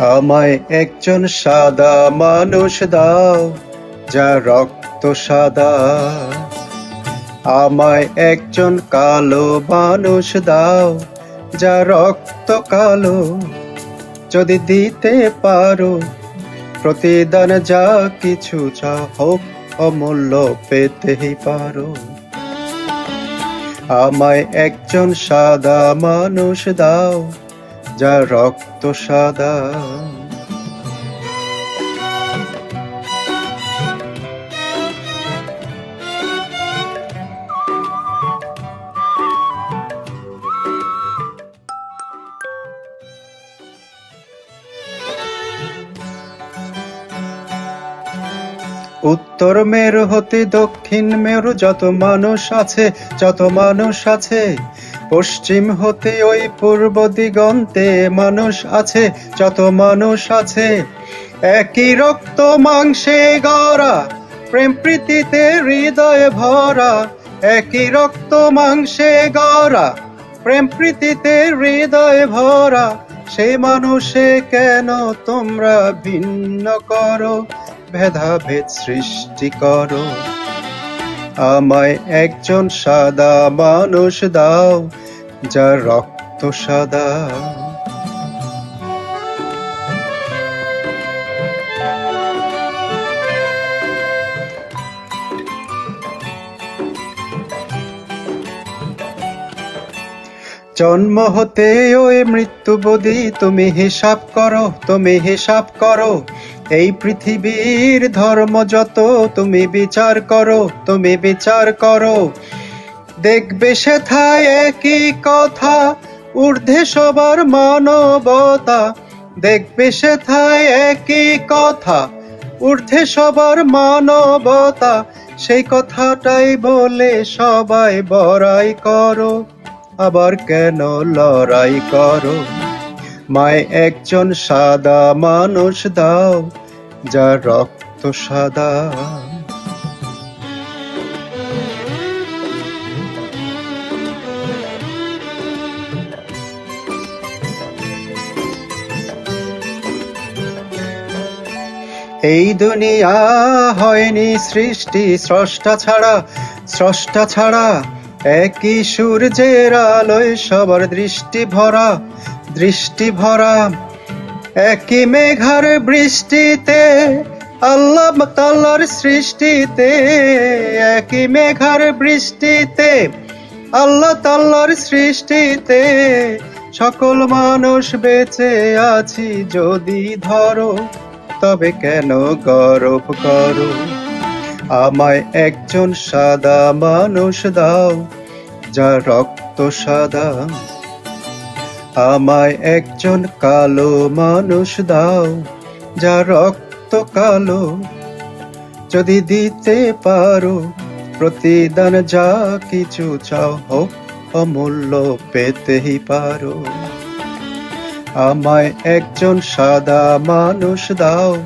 আমায় একজন সাদা মানুষ দাও, যার রক্ত সাদা। আমায় একজন কালো মানুষ দাও, যার রক্ত কালো। যদি দিতে পারো প্রতিদান যা কিছু চাও, হোক অমূল্য পেতেই পারো। আমায় একজন সাদা মানুষ দাও, যার রক্ত সাদা। উত্তর মেরু হতে দক্ষিণ মেরু যত মানুষ আছে, যত মানুষ আছে। পশ্চিম হতে ওই পূর্ব দিগন্তে মানুষ আছে, যত মানুষ আছে। একই রক্ত মাংসে গড়া, প্রেম প্রীতিতে হৃদয়ে ভরা। একই রক্ত মাংসে গড়া, প্রেম প্রীতিতে হৃদয়ে ভরা। সেই মানুষে কেন তোমরা ভিন্ন করো, ভেদাভেদ সৃষ্টি করো। আমায় একজন সাদা মানুষ দাও, যার রক্ত সাদা। জন্ম হতে ওই মৃত্যুবধি তুমি হিসাব করো, তুমি হিসাব করো। এই পৃথিবীর ধর্ম যত তুমি বিচার করো, তুমি বিচার করো। দেখবে সেথায় একই কথা, ঊর্ধ্বে সবার মানবতা। দেখবে সেথায় একই কথা, ঊর্ধ্বে সবার মানবতা। সেই কথাটাই বলে সবাই বড়াই করো, আবার কেন লড়াই করো। মায় একজন সাদা মানুষ দাও, যার রক্ত সাদা। এই দুনিয়া হয়নি সৃষ্টি স্রষ্টা ছাড়া, স্রষ্টা ছাড়া। একই সূর্যের আলোয় সবার দৃষ্টি ভরা, দৃষ্টি ভরা। একই মেঘার বৃষ্টিতে, আল্লাহ তাআলার সৃষ্টিতে। একই মেঘার বৃষ্টিতে, আল্লাহ তাআলার সৃষ্টিতে। সকল মানুষ বেঁচে আছি যদি ধরো, তবে কেন গর্ব করো। আমায় একজন সাদা মানুষ দাও, যার রক্ত সাদা। আমায় একজন কালো মানুষ দাও, যার রক্ত কালো। যদি দিতে পারো প্রতিদান যা কিছু চাও, হোক অমূল্য পেতেই পারো। আমায় একজন সাদা মানুষ দাও,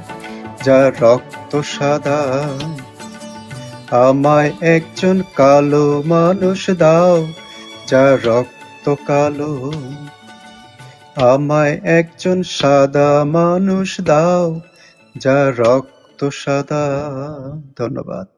যার রক্ত সাদা। আমায় একজন কালো মানুষ দাও, যার রক্ত কালো। আমায় একজন সাদা মানুষ দাও, যার রক্ত সাদা। ধন্যবাদ।